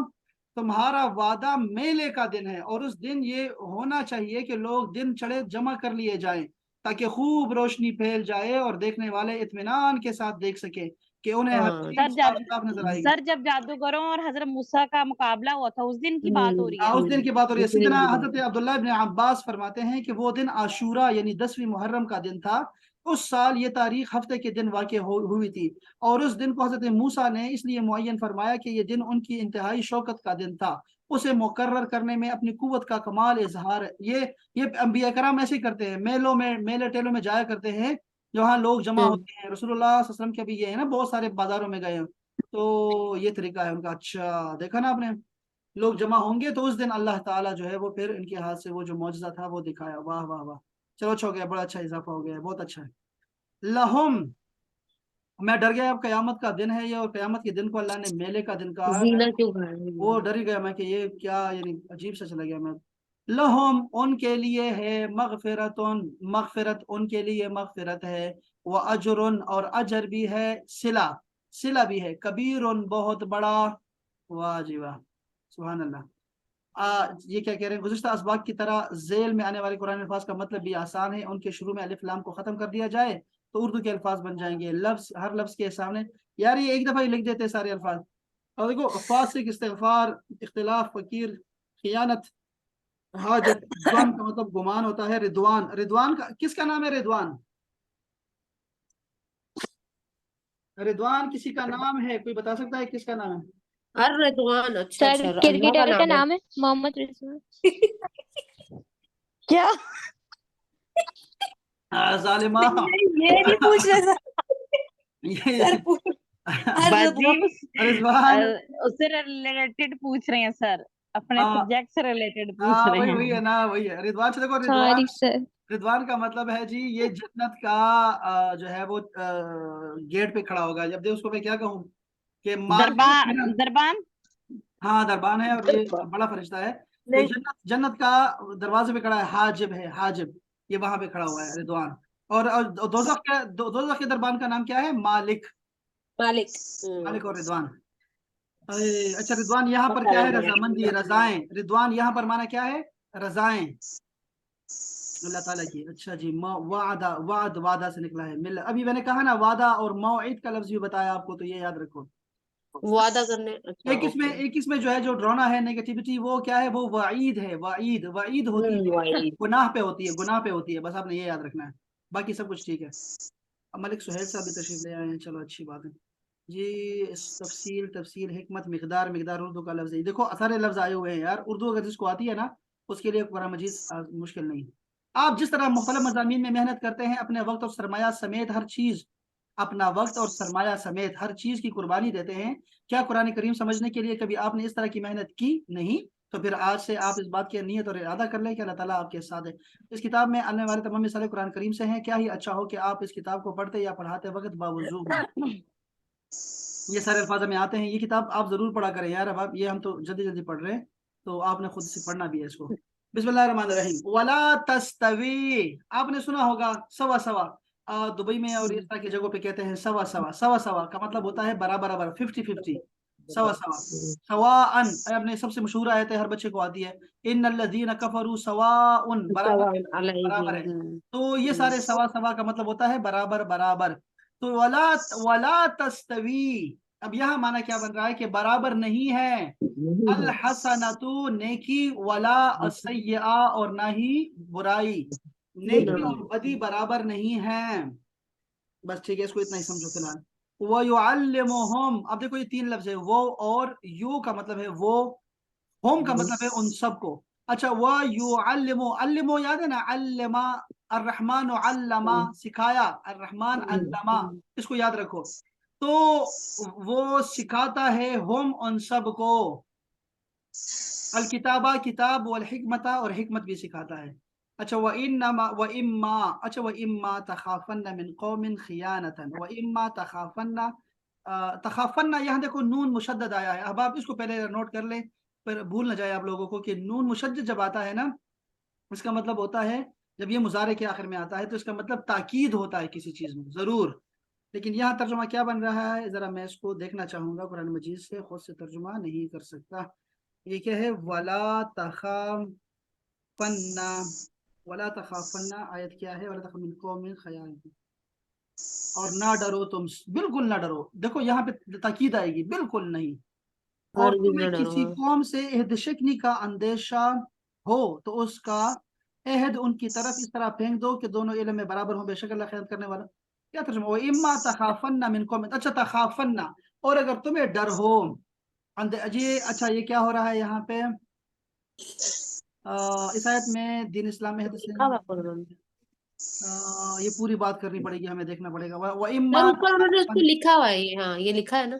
तुम्हारा वादा मेले का दिन है, और उस दिन ये होना चाहिए कि लोग दिन चढ़े जमा कर लिए जाएं, ताकि खूब रोशनी फैल जाए और देखने वाले इत्मीनान के साथ देख सके कि उन्हें हर हाँ। चीज साफ साफ नजर आएगी। जब जादूगरों और हजरत मूसा का मुकाबला हुआ था, उस दिन की बात हो रही है। उस दिन की बात हो रही है। उसी दिन सीधना की बात हजरत अब्दुल्लाह इब्न अब्बास फरमाते हैं कि वो दिन आशूरा यानी 10वीं मुहर्रम का दिन था। उस साल ये तारीख हफ्ते के दिन वाक़ हुई थी, और उस दिन को हजरत मूसा ने इसलिए मुअय्यन फरमाया कि ये दिन उनकी इंतहाई शौकत का दिन था। उसे मुकर्रर करने में अपनी कुव्वत का कमाल इजहार है। ये अंबिया कराम ऐसे ही करते हैं, मेलों में मेले टेलों में जाया करते हैं जहाँ लोग जमा हम्म। होते हैं। रसूलुल्लाह सल्लल्लाहु अलैहि वसल्लम के भी ये है ना, बहुत सारे बाजारों में गए हैं, तो ये तरीका है उनका। अच्छा देखा ना आपने, लोग जमा होंगे तो उस दिन अल्लाह ताला जो है वो फिर इनके हाथ से वो जो मौजज़ा था वो दिखाया। वाह वाह वाह, चलो अच्छा हो गया, बड़ा अच्छा इजाफा हो गया, बहुत अच्छा है। लहुम, मैं डर गया, अब कयामत का दिन है ये, और कयामत के दिन को अल्लाह ने मेले का दिन कहा है। जीना क्यों कहा वो है? डर ही गया मैं कि ये क्या, यानी अजीब सा चला गया मैं। लहुम, उनके लिए है मगफिरतुन, मगफिरत उनके लिए मगफिरत है। व अजरुन, और अजर भी है, सिला, सिला भी है, कबीरुन बहुत बड़ा। वाह जी वाह, सुभान अल्लाह। ये क्या कह रहे हैं, गुज़िश्ता असबाक की तरह जेल में आने वाले कुरान अल्फाज का मतलब भी आसान है, उनके शुरू में अलिफ लाम को खत्म कर दिया जाए तो उर्दू के अल्फाज बन जाएंगे, लफ्ज हर लफ्ज के सामने। यार ये एक दफा ही लिख देते हैं सारे अल्फाज। और देखो फासिक, इस्तिगफार, इख्तिलाफ, फकीर, खियानत, हाजत। रिदवान का मतलब गुमान होता है। रिदवान, रिदवान का किसका नाम है रिदवान? रिदवान किसी का नाम है, कोई बता सकता है किसका नाम है? अर रिदवान, अच्छा सर अच्छा, अल्लाह का क्रिकेटर का नाम है। नाम है मोहम्मद रिजवान। क्या? जालिमा। ये नहीं पूछ रहे सर। सर ये पूछ, हर बाजी रिदवान। रिजवान। उससे रिलेटेड पूछ रहे हैं सर, अपने हाँ सब्जेक्ट से रिलेटेड पूछ हाँ, रहे वही हैं। वही है ना, वही है रिदवान से। देखो सॉरी रिदवान, सर। रिदवान का मतलब है जी ये जन्नत का जो है वो गेट पे खड़ा होगा। जब देखो उसको मैं क्या कहूँ कि मालिक है ना। दरबान, दरबान। हाँ दरबान है, और ये बड़ा फरिश्ता है। तो नहीं, जन्नत, जन्नत का दरवाजे पे खड़ा है, हाजिब है, हाजिब, ये वहां पे खड़ा हुआ है रिदवान। और दोजख के दरबान का नाम क्या है? मालिक। मालिक। मालिक और रिदवान। अच्छा रिदवान यहाँ पर पता क्या है? लगा। रजामंदी, रजाएं। रिदवान यहाँ पर माना क्या है? रजाएं अल्लाह ताला की। अच्छा जी, वादा, वादा से निकला है। मिल, अभी मैंने कहा ना वादा और मौइद का लफ्ज भी बताया आपको, तो ये याद रखो। वादा करने, अच्छा ओके। एक इसमें जो है जो डराना है, नेगेटिविटी, वो क्या है? वो वाईद है। वाईद, वाईद होती है वही। गुनाह पे होती है, गुनाह पे होती है, बस आपने ये याद रखना है, बाकी सब कुछ ठीक है। अब मलिक सुहेल साहब भी तशरीफ ले आए हैं, चलो अच्छी बात है जी। तफसील, तफसील, हिकमत, मिकदार, मिकदार उर्दू का लफ्ज है। देखो सारे लफ्ज आए हुए हैं यार, उर्दू अगर जिसको आती है ना उसके लिए कुरान मजीद मुश्किल नहीं। آپ جس طرح مختلف مضامین میں محنت کرتے ہیں، اپنے وقت اور سرمایہ سمیت ہر چیز، اپنا وقت اور سرمایہ سمیت ہر چیز کی قربانی دیتے ہیں، کیا قرآن کریم سمجھنے کے لیے کبھی آپ نے اس طرح کی محنت کی نہیں؟ تو پھر آج سے آپ اس بات کی نیت اور ارادہ کر لیں کہ اللہ تعالیٰ آپ کے ساتھ ہے۔ اس کتاب میں آنے والے تمام مثالیں قرآن کریم سے ہیں، کیا ہی اچھا ہو کہ آپ اس کتاب کو پڑھتے یا پڑھاتے وقت باوضو ہوں۔ یہ سارے الفاظ میں آتے ہیں، یہ کتاب آپ ضرور پڑھا کریں یار، اب آپ یہ ہم تو جلدی جلدی پڑھ رہے ہیں، تو آپ نے خود سے پڑھنا بھی ہے اس کو۔ بسم اللہ الرحمن الرحیم۔ ولا تستوی، آپ نے سنا ہوگا سوا سوا، دبئی میں اور اس طرح کی جگہوں پہ کہتے ہیں سوا سوا۔ سوا سوا کا مطلب ہوتا ہے برابر برابر، 50-50، سوا سوا۔ سواء، آپ نے سب سے مشہور آیت ہے، ہر بچے کو آتی ہے، ان الذین کفروا سواء، برابر ہے، برابر ہے۔ تو یہ سارے سوا سوا کا مطلب ہوتا ہے برابر برابر۔ تو ولا تستوی، اب یہاں معنی کیا بن رہا ہے کہ برابر نہیں ہے، الحسنۃ نیکی، ولا السیئہ اور نہ ہی برائی، نیکی اور بدی برابر نہیں ہے۔ بس ٹھیک ہے، اس کو اتنا ہی سمجھو فی الحال۔ وَيُعَلِّمُهُمْ، اب دیکھو یہ 3 لفظ ہے، وہ اور یو کا مطلب ہے وہ، ہوم کا مطلب ہے ان سب کو۔ اچھا، وَيُعَلِّمُ، علمو یاد ہے نا، علم الرحمن علما، سکھایا، الرحمن علما، اس کو یاد رکھو۔ تو وہ سکھاتا ہے ہم ان سب کو، الکتابہ کتاب، والحکمت اور حکمت بھی سکھاتا ہے۔ اچھا، وَإِمَّا، اچھا وَإِمَّا تَخَافَنَّ مِنْ قَوْمٍ خِيَانَةً، وَإِمَّا تَخَافَنَّ، تخافن، یہاں دیکھو نون مشدد آیا ہے، اب آپ اس کو پہلے نوٹ کر لیں، پر بھول نہ جائے آپ لوگوں کو کہ نون مشدد جب آتا ہے نا، اس کا مطلب ہوتا ہے، جب یہ مضارع کے آخر میں آتا ہے تو اس کا مطلب تاکید ہوتا ہے کسی چیز میں ضرور۔ لیکن یہاں ترجمہ کیا بن رہا ہے، ذرا میں اس کو دیکھنا چاہوں گا، قرآن مجید سے خود سے ترجمہ نہیں کر سکتا۔ یہ کیا ہے، ولا تخافن، ولا تخافن، آیت کیا ہے، ولا تخاف من قوم خیانۃ، اور نہ ڈرو تم، بالکل نہ ڈرو، دیکھو یہاں پہ تاکید آئے گی، بالکل نہیں۔ اور تمہیں کسی قوم سے عہد شکنی کا اندیشہ ہو تو اس کا عہد ان کی طرف اس طرح پھینک دو کہ دونوں علم میں برابر ہوں، بے شک اللہ خیانت کرنے والا۔ کیا ترجمہ، وَإِمَّا تَخَافَنَّ مِنْ قَوْمٍ، اچھا تخافن، اور اگر تمہیں ڈر ہو، اچھا یہ کیا ہو رہا ہے یہاں پہ، اس آیت میں دین اسلام میں یہ پوری بات کرنی پڑے گی، ہمیں دیکھنا پڑے گا۔ سر وَإِمَّا اوپر انہوں نے اس کو لکھا ہوا ہے، ہاں یہ لکھا ہے نا،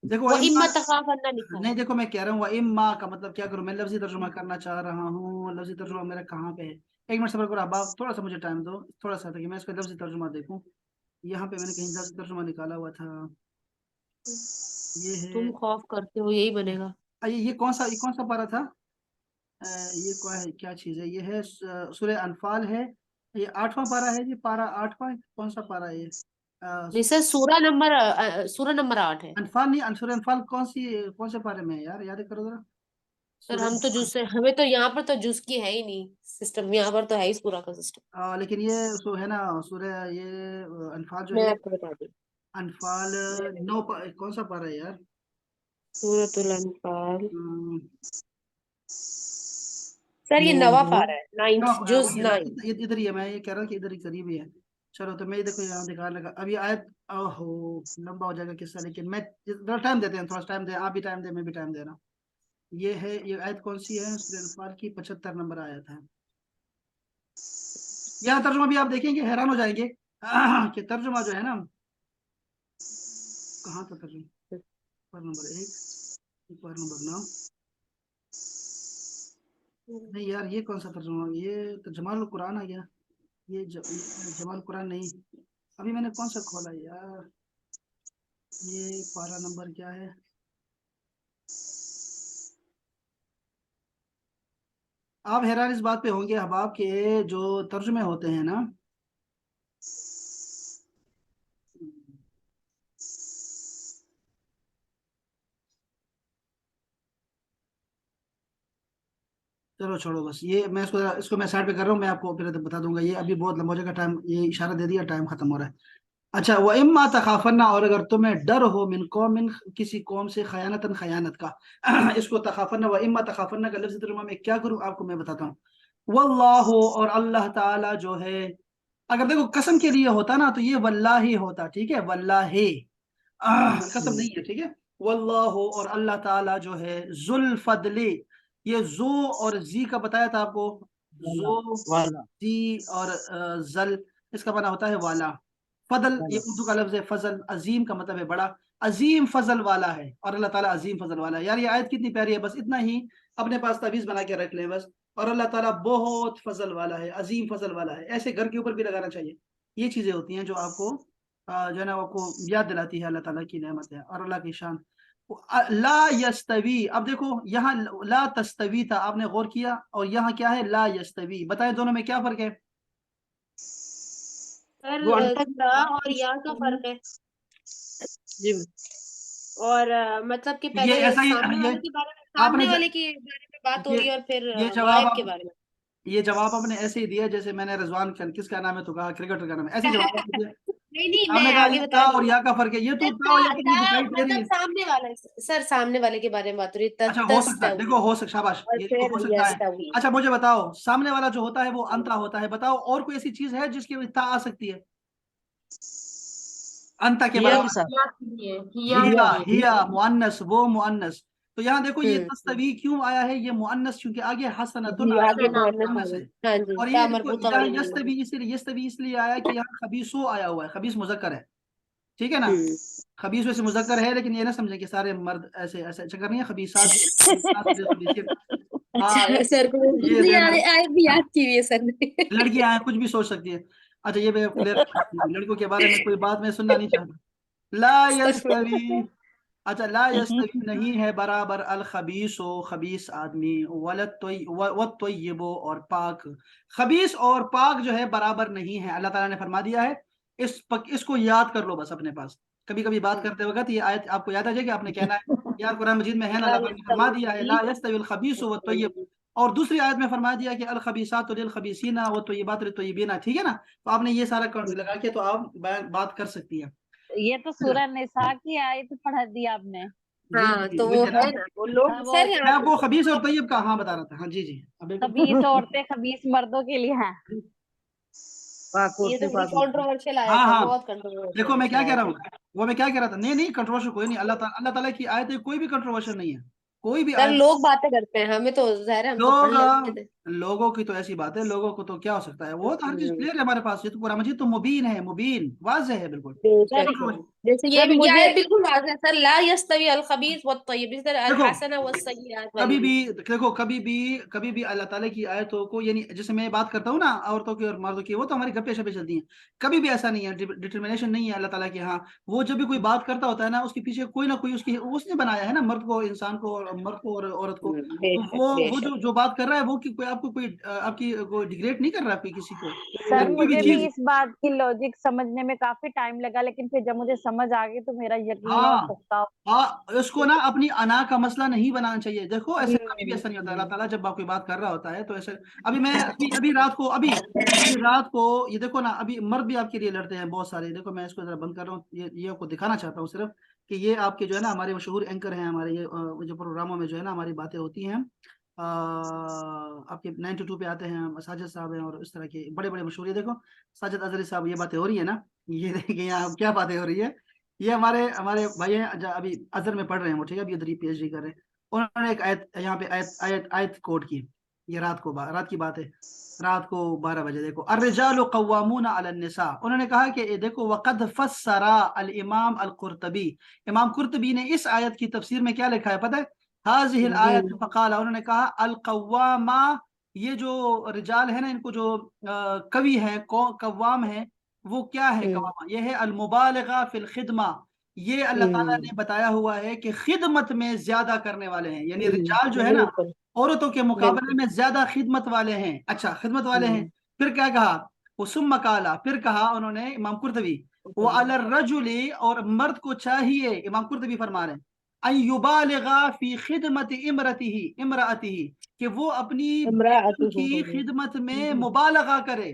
دیکھو وہ وَإِمَّا، اما تخافن لکھا نہیں ہے۔ دیکھو میں کہہ رہا ہوں وَإِمَّا کا مطلب کیا کروں، میں لفظی ترجمہ کرنا چاہ رہا ہوں، لفظی ترجمہ میرا کہاں پہ ہے، ایک منٹ صبر کرو احباب، تھوڑا سا مجھے ٹائم دو، تھوڑا سا کہ میں اس کا لفظی ترجمہ دیکھوں۔ یہاں پہ میں نے کہیں لفظی ترجمہ نکالا ہوا تھا، یہ ہے، تم خوف کرتے ہو یہی بنے گا۔ یہ کون سا پارہ تھا، یہ کیا چیز ہے، یہ ہے سورہ انفال ہے، یہ 8واں پارہ ہے، یہ پارہ 8واں، کون سا پارہ ہے یہ، نہیں سر، سورہ نمبر 8 ہے۔ انفال نہیں، سورہ انفال کون سے پارے میں ہے یار، یاد کرو ذرا۔ سر سورہ ہم تو جز سے، ہمیں تو یہاں پر تو جز کی ہے ہی نہیں سسٹم، یہاں پر تو ہے ہی پورا کا سسٹم۔ لیکن یہ سو ہے نا سورہ، یہ انفال جو ہے میں یہ آپ کو بتا دوں، انفال 9 کون سا پارہ ہے یار، سورۃ الانفال، ہم، سر یہ نواں پارہ ہے، 9 جز وہی 9۔ ادھر ہی ہے، میں یہ کہہ رہا ہوں کہ ادھر ہی قریب ہی ہے۔ چلو تو میں یہ دیکھو یہاں دکھانے لگا، اب یہ آیت اوہو لمبا ہو جائے گا قصہ، لیکن میں تھوڑا ٹائم دیتے ہیں، تھوڑا ٹائم دیں، آپ بھی ٹائم دیں، میں بھی ٹائم دے رہا ہوں۔ یہ ہے، یہ آیت کون سی ہے، سورہ انفال کی 75 نمبر آیت ہے۔ یہاں ترجمہ بھی آپ دیکھیں گے حیران ہو جائیں گے کہ ترجمہ جو ہے نا، کہاں تھا ترجمہ، پر نمبر 1، پر نمبر 9، نہیں یار یہ کون سا ترجمہ، یہ تو جمال القرآن آ گیا، یہ جمال القرآن نہیں، ابھی میں نے کون سا کھولا یار، یہ پارہ نمبر کیا ہے، آپ حیران اس بات پہ ہوں گے احباب کہ جو ترجمے ہوتے ہیں نا، چلو چھوڑو بس، یہ میں اس کو میں سائڈ پہ کر رہا ہوں، میں آپ کو پھر بتا دوں گا، یہ ابھی بہت لمبا ہو جائے گا ٹائم، یہ اشارہ دے دیا، ٹائم ختم ہو رہا ہے۔ اچھا، وَإِمَّا تَخَافَنَّ، اور اگر تمہیں ڈر ہو، من قوم، کسی قوم سے، خیانتاً، خیانت کا، اس کو تخافن، وَإِمَّا تَخَافَنَّ کا لفظ ترجمہ میں کیا کروں آپ کو میں بتاتا ہوں۔ واللہ، اور اللہ تعالی جو ہے، اگر دیکھو قسم کے لیے ہوتا نا تو یہ واللہ ہوتا، ٹھیک ہے، واللہ قسم نہیں ہے، ٹھیک ہے، واللہ، اور اللہ تعالی جو ہے، ذو الفضل، یہ زو اور زی کا بتایا تھا آپ کو، زو वाला জি اور زل اس کا معنی ہوتا ہے والا. فضل یہ اردو کا لفظ ہے فضل. عظیم کا مطلب ہے بڑا. عظیم فضل والا ہے اور اللہ تعالیٰ عظیم فضل والا ہے. یار یہ آیت کتنی پیاری ہے, بس اتنا ہی اپنے پاس تعویذ بنا کے رکھ لیں بس. اور اللہ تعالیٰ بہت فضل والا ہے, عظیم فضل والا ہے. ایسے گھر کے اوپر بھی لگانا چاہیے. یہ چیزیں ہوتی ہیں جو آپ کو جو ہے نا آپ کو یاد دلاتی ہے اللہ تعالیٰ کی نعمت ہے اور اللہ کی شان. لا یستوی, اب دیکھو یہاں لا تستوی تھا, آپ نے غور کیا, اور یہاں کیا ہے لا یستوی. بتائیں دونوں میں کیا فرق ہے؟ سر وہ انٹر لا اور یا کا فرق ہے. جی اور مطلب کہ یہ پہلے ایسا ہی سامنے یہ والے کے بارے میں آپ نے سامنے والے کے بارے میں بات ہو رہی ہے اور پھر یہ جواب غائب کے بارے میں. یہ جواب آپ نے ایسے ہی دیا جیسے میں نے رضوان کس کا نام ہے تو کہا کرکٹر کا نام ہے, ایسے ہی جواب آپ نے دیا. نہیں آپ نے میں کہا آگے یہ بتا تا رہی اور ہوں. یا کا فرق ہے, یہ تو سر تا اور یا کی دکھائی دے رہی مطلب ہے. سامنے والا سر سامنے والے کے بارے میں بات ہو رہی ہے. اچھا ہو سکتا ہے, تستوی دیکھو ہو سکتا, شاباش, اور یہ دیکھو پھر ہو سکتا ہے. یستوی. اچھا مجھے بتاؤ, سامنے والا جو ہوتا ہے وہ انتا ہوتا ہے, بتاؤ اور کوئی ایسی چیز ہے جس کی تا آ سکتی ہے انتا کے یا برابر؟ کے ساتھ ہیا مؤنث, وہ مؤنث. تو یہاں دیکھو یہ ہوں تستوی کیوں آیا ہے, یہ مؤنث کیونکہ آگے حسنۃ جی آیا آگے ہے, مؤنث مؤنث آگے. ہے. ہاں جی اور تا یہ دیکھو مربوطہ یہاں والی نہیں ہے. یستوی اس لیے آیا کہ یہاں خبیثو آیا ہوا ہے, خبیث مذکر ہے, ٹھیک ہے نا. ہوں. خبیث ویسے مذکر ہے لیکن یہ نہ سمجھیں کہ سارے مرد ایسے ایسے چکر نہیں ہے, خبیثات بھی, خبیثات بھی, خبیثین. ہاں اچھا سر کو یہ دیکھو آئے بھی یاد کی ہوئی ہے سر نے. لڑکیاں ہیں کچھ بھی سوچ سکتی ہے. اچھا یہ میں کلیئر, لڑکوں کے بارے میں کوئی بات میں سننا نہیں چاہتا. لا یستوی, اچھا لا یستوی نہیں ہے برابر الخبیث و خبیث آدمی, والطیب اور پاک. خبیث اور پاک جو ہے برابر نہیں ہے, اللہ تعالیٰ نے فرما دیا ہے. اس کو یاد کر لو بس اپنے پاس. کبھی کبھی بات کرتے وقت یہ آیت آپ کو یاد آ جائے کہ آپ نے کہنا ہے یار قرآن مجید میں ہے نا, اللہ تعالیٰ نے فرما دیا ہے لا یستوی الخبیث والطیب, اور دوسری آیت میں فرما دیا کہ الخبیثات للخبیثین والطیبات للطیبین, ٹھیک ہے نا. تو آپ نے یہ سارا لگا کے تو آپ بات کر سکتی ہیں. یہ تو سورہ نساء کی آیت پڑھا دی آپ نے. جی ہاں جی تو وہی وہ ہے نا. ہے نا وہ لوگ ہاں وہ سر میں یہاں آپ کو خبیث اور طیب کا ہاں بتا رہا تھا. ہاں جی جی خبیث عورتیں خبیث مردوں کے لیے ہیں. پاک یہ عورتیں تو بڑی پاک مردوں کنٹروورشل ہاں آیت ہے, ہاں بہت کنٹروورشل دیکھو میں کیا کہہ رہا ہوں, آیت ہے. وہ میں کیا کہہ رہا تھا, نہیں کنٹروورشل کوئی نہیں, اللہ تعالیٰ کی آیت ہے, کوئی بھی کنٹروورشل نہیں ہے, کوئی بھی سر آیت. لوگ باتیں کرتے ہیں, ہمیں تو ظاہر ہے ہم تو پڑھ لوگ لیتے تھے. لوگوں کی تو ایسی بات ہے, لوگوں کو تو کیا ہو سکتا ہے, وہ تو ہر چیز ہوں. کلیئر ہے ہمارے پاس. یہ تو قرآن مجید تو مبین ہے, مبین واضح ہے بالکل. بے سر شک ہے. جیسے سر یہ مجھے آیت بالکل واضح ہے سر, لا یستوی الخبیث والطیب, اس طرح دیکھو الحسنہ والسیئات کبھی والی بھی بھی. دیکھو کبھی بھی اللہ تعالیٰ کی آیتوں کو, یعنی جیسے میں بات کرتا ہوں نا عورتوں کی اور مردوں کی, وہ تو ہماری گپے شپے چلتی ہیں. کبھی بھی ایسا نہیں ہے, ڈٹرمنیشن نہیں ہے اللہ تعالیٰ کے ہاں. وہ جب بھی کوئی بات کرتا ہوتا ہے نا, اس کے پیچھے کوئی نہ کوئی اس نے بنایا ہے نا, مرد کو, انسان کو, اور مرد کو اور عورت کو. بے تو شک بے وہ شک. جو بات کر رہا ہے وہ کوئی آپ کو کوئی آپ کی کوئی ڈیگریڈ نہیں کر رہا کوئی کسی کو, سر یا کوئی بھی مجھے بھی چیز. اس بات کی لاجک سمجھنے میں کافی ٹائم لگا, لیکن پھر جب مجھے سمجھ آ گئی تو میرا یقین اور ہاں پختہ. اس کو نا اپنی انا کا مسئلہ نہیں بنانا چاہیے. دیکھو ایسے کبھی بھی ایسا نہیں ہوتا, اللہ ہوں. تعالیٰ جب کوئی بات کر رہا ہوتا ہے تو ایسے. ابھی رات کو یہ دیکھو نا, ابھی مرد بھی آپ کے لیے لڑتے ہیں بہت سارے. دیکھو میں اس کو ذرا بند کر رہا ہوں, یہ آپ کو دکھانا چاہتا ہوں صرف کہ یہ آپ کے جو ہے نا ہمارے مشہور اینکر ہیں, ہمارے یہ جو پروگراموں میں جو ہے نا ہماری باتیں ہوتی ہیں, آپ کے 92 پہ آتے ہیں, ساجد صاحب ہیں, اور اس طرح کے بڑے بڑے مشہور. یہ دیکھو ساجد اظہری صاحب, یہ باتیں ہو رہی ہے نا, یہ دیکھیں یہاں کیا باتیں ہو رہی ہے. یہ ہمارے بھائی ہیں ابھی ازہر میں پڑھ رہے ہیں وہ, ٹھیک ہے, ابھی ادھر پی ایچ ڈی کر رہے ہیں. انہوں نے ایک آیت یہاں پہ آیت کوٹ کی. یہ رات کی بات ہے, رات کو 12 بجے. دیکھو الرجال قوامون علی النساء, انہوں نے کہا کہ دیکھو وقد فسر الامام القرطبی, امام قرطبی نے اس آیت کی تفسیر میں کیا لکھا ہے پتہ ہے, هذه الآیت فقال, انہوں نے کہا القوامہ, یہ جو رجال ہے نا, ان کو جو قوی ہے, قوام ہے, وہ کیا ہے قوامہ, یہ ہے المبالغہ فی الخدمہ. یہ اللہ تعالیٰ نے بتایا ہوا ہے کہ خدمت میں زیادہ کرنے والے ہیں, یعنی رجال جو ہے نا بالکل عورتوں کے مقابلے میں زیادہ خدمت والے ہیں. اچھا خدمت والے ہیں. پھر کیا کہا, ثم قال, پھر کہا انہوں نے امام قرطبی, وعلی الرجل, اور مرد کو چاہیے, امام قرطبی فرما رہے ہیں, ان یبالغ فی خدمت امرأتہ, کہ وہ اپنی بیوی کی خدمت میں مبالغہ کرے.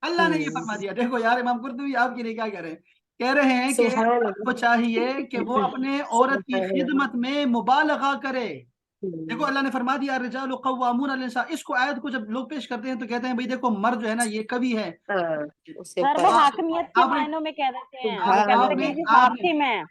اللہ نے یہ فرما دیا. دیکھو یار امام قرطبی آپ کے لیے کیا کہہ رہے ہیں, کہہ رہے ہیں کہ سبحان مرد اللہ. کو چاہیے کہ وہ اپنے عورت کی خدمت میں مبالغہ کرے. دیکھو اللہ نے فرما دیا الرجال قوامون علی النساء. اس کو آیت کو جب لوگ پیش کرتے ہیں تو کہتے ہیں بھئی دیکھو مرد جو ہے نا یہ کبھی ہے. ہاں اس سے سر اوپر وہ ہے. آپ حاکمیت کے آپ نے معنوں میں کہہ دیتے ہیں, وہ ہاں کہتے آپ ہیں نے کہ جی آپ نے حاکم ہے.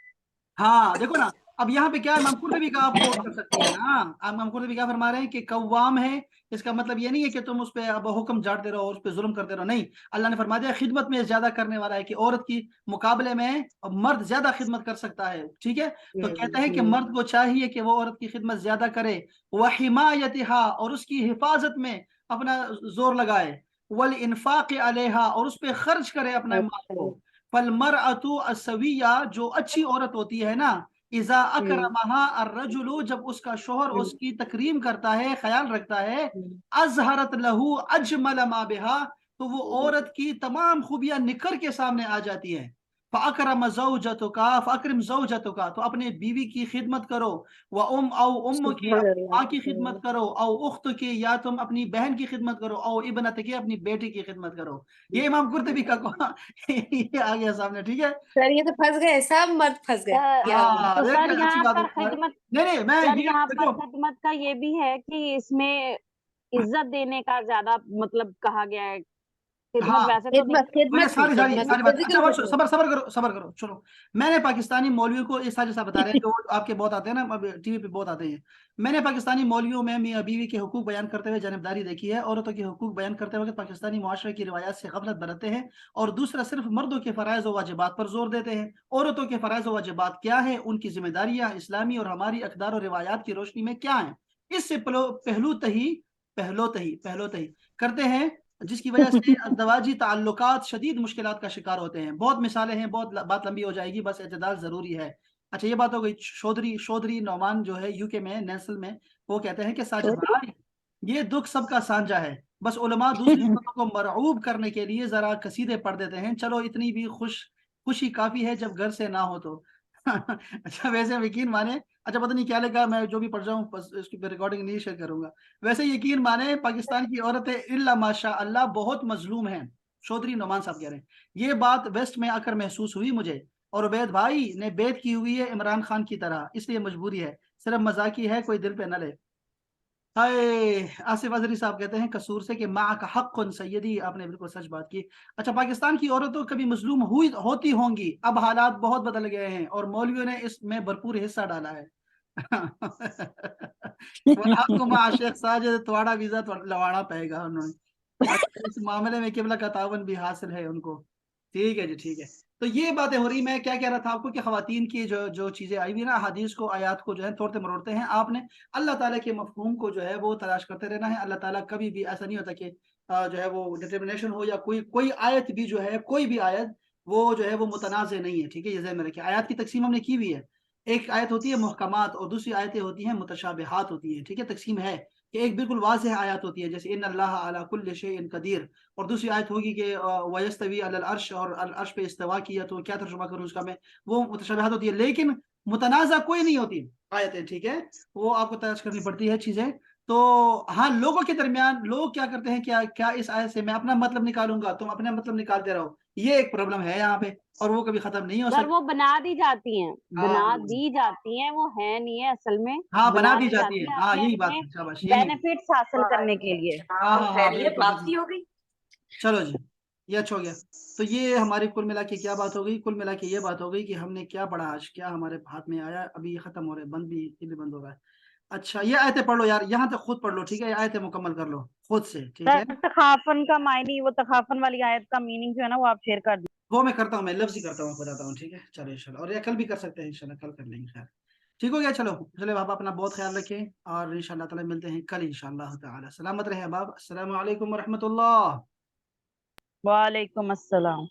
ہاں دیکھو نا अब यहाँ पे क्या है, इमाम कुर्तुबी का आप कोट कर सकती है ना, इमाम कुर्तुबी क्या फरमा रहे हैं कि कव्वाम है, इसका मतलब ये नहीं है कि तुम उस पे अब हुक्म झाड़ते रहो और उस पे जुल्म करते रहो, नहीं, अल्लाह ने फरमा दिया खिदमत में ज्यादा करने वाला है, कि औरत की मुकाबले में मर्द ज्यादा खिदमत कर सकता है, ठीक है। तो कहता है कि मर्द को चाहिए कि वो औरत की खिदमत ज्यादा करे, वह हिमायतिहा, और उसकी हिफाजत में अपना जोर लगाए, वल इन्फाक अलैहा, और उस पे खर्च करे अपने माल को, फल मरअतु असविया, जो अच्छी औरत होती है ना, इजा अकरमहा अर्रजुलु, जब उसका शोहर उसकी तकरीम करता है, ख्याल रखता है, अजहरत लहू अजमल मा बिहा, तो वो औरत की तमाम खूबियां निखर के सामने आ जाती हैं। फ़अकरम ज़ौजतुका फ़अकरिम ज़ौजतुका, तो अपने बीवी की खिदमत करो, व उम्म की, अपनी माँ की खिदमत करो, औ उख्त की, या तुम अपनी बहन की खिदमत करो, औ इब्नत की, अपनी बेटी की खिदमत करो। ये इमाम कुर्तुबी का ये आ गया सामने, ठीक है। सर ये तो फंस गए, सब मर्द फंस गए। क्या होगा? हाँ तो देख, सर अच्छी यहाँ बात पर है। खिदमत, नहीं नहीं, मैं सर ये यहाँ पर देखो, खिदमत का ये भी है कि इसमें इज्जत देने का ज्यादा मतलब कहा गया है, खिदमत हाँ वैसे तो नहीं। खिदमत मैंने खिदमत थी, सारी सारी खिदमत सारी बात, अच्छा फिजिकल वो खिदमत। सबर सबर करो चलो। मैंने पाकिस्तानी मौलवियों को ये सारी बता रहे हैं कि वो आपके बहुत आते हैं ना, अब टीवी पे बहुत आते हैं। मैंने पाकिस्तानी मौलवियों में मियां बीवी के हुकूक बयान करते हुए जानबदारी देखी है। औरतों के हुकूक बयान करते वक्त पाकिस्तानी मुआशरे की रिवायात से गफलत बरतते हैं, और दूसरा सिर्फ मर्दों के फ़राइज़ व वाजिबात पर जोर देते हैं। औरतों के फ़राइज़ व वाजिबात क्या है, उनकी जिम्मेदारियां इस्लामी और हमारी अक़दार और रिवायात की रोशनी में क्या है, इससे पहलू तही करते हैं, जिसकी वजह से अज़दवाजी ताल्लुकात शदीद मुश्किलात का शिकार होते हैं। बहुत मिसालें हैं, बहुत बात लंबी हो जाएगी, बस एतदाल ज़रूरी है। अच्छा ये बात हो गई। चौधरी नौमान जो है यूके में नेसल में, वो कहते हैं कि साजिद भाई, ये दुख सबका साझा है, बस उलमा दूसरी उम्मतों को मरऊब करने के लिए जरा कसीदे पढ़ देते हैं, चलो इतनी भी खुशी काफ़ी है जब घर से ना हो तो। अच्छा वैसे यकीन माने, अच्छा पता नहीं क्या लगा, मैं जो भी पढ़ रहा हूँ उसकी रिकॉर्डिंग नहीं शेयर करूंगा। वैसे यकीन माने पाकिस्तान की औरतें इल्ला माशा अल्लाह बहुत मजलूम हैं, चौधरी नौमान साहब कह रहे हैं। ये बात वेस्ट में आकर महसूस हुई मुझे, और उबैद भाई ने बेत की हुई है इमरान खान की तरह, इसलिए मजबूरी है, सिर्फ मजाकी है, कोई दिल पे न ले। हाय, आसिफ अजहरी साहब कहते हैं कसूर से कि माँ का हक़ सैयदी, आपने बिल्कुल सच बात की। अच्छा पाकिस्तान की औरतों कभी मजलूम हुई होती होंगी, अब हालात बहुत बदल गए हैं और मौलवियों ने इसमें भरपूर हिस्सा डाला है। आपको माँ शेख साजिद तुम्हारा वीजा तो लवाना पड़ेगा उन्होंने, इस मामले में किबला का तावन भी हासिल है उनको। ठीक है जी, ठीक है। तो ये बातें हो रही, मैं क्या कह रहा था आपको कि खवातीन की जो जो चीजें आई हुई ना, हदीस को आयात को जो है तोड़ते मरोड़ते हैं आपने, अल्लाह ताला के मफहूम को जो है वो तलाश करते रहना है। अल्लाह ताला कभी भी ऐसा नहीं होता कि जो है वो डिटर्मिनेशन हो, या कोई आयत भी जो है, कोई भी आयत वो जो है वो मुतनाज़ नहीं है, ठीक है। ये ज़हन में रखिए, आयत की तकसीम हमने की हुई है, एक आयत होती है मुहकमात और दूसरी आयतें होती हैं मुतशाबिहात होती हैं, ठीक है। तकसीम है कि एक बिल्कुल वाज़ेह आयत होती है जैसे इन अल्लाह अला कुल्लि शैइन कदीर, और दूसरी आयत होगी कि वयस्तवी अलल अर्श, और अल अर्श पे इस्तिवा किया, तो क्या तर्जुमा करूँ उसका मैं, वो मुतशाबिहात होती है, लेकिन मुतनाज़ा कोई नहीं होती आयतें, ठीक है। वो आपको तलाश करनी पड़ती है चीज़ें। तो हाँ, लोगों के दरमियान लोग क्या करते हैं, क्या क्या इस आयत से मैं अपना मतलब निकालूंगा, तुम अपना मतलब निकालते रहो, ये एक प्रॉब्लम है यहाँ पे, और वो कभी खत्म नहीं हो सर सकती। वो बना दी जाती हैं, हाँ बना दी जाती हैं, वो है नहीं है असल में, हाँ, बना बना दी दी जाती जाती है, है हाँ अपने यही बात अपने है, शाबाश, यही। बेनिफिट्स हासिल करने के लिए। हाँ हाँ हाँ, बिल्कुल वापसी बिल्कुल। हो गई। चलो जी, ये अच्छा हो गया। तो ये हमारी कुल मिला के क्या बात हो गई, कुल मिला के ये बात हो गई कि हमने क्या पढ़ा आज, क्या हमारे हाथ में आया, अभी ये खत्म हो रहा है, बंद भी, ये भी बंद हो रहा है। अच्छा ये आयतें पढ़ लो यार, यहाँ तक खुद पढ़ लो, ठीक है, ये आयतें मुकम्मल कर लो खुद से, ठीक है। सर तखाफन का मायनी, वो तखाफन वाली आयत का मीनिंग जो है ना वो आप शेयर कर दीजिए। वो मैं करता हूँ, मैं लफ्ज़ ही करता हूँ, बताता हूँ, ठीक है। चलो इंशाल्लाह, और या कल भी कर सकते हैं इंशाल्लाह, कल कर लेंगे, खैर ठीक हो गया। चलो चलो आप अपना बहुत ख्याल रखें, और इंशाल्लाह ताला मिलते हैं कल इंशाल्लाह ताला। सलामत रहें अहबाब, अस्सलामु अलैकुम व रहमतुल्लाह। वालेकुम अस्सलाम।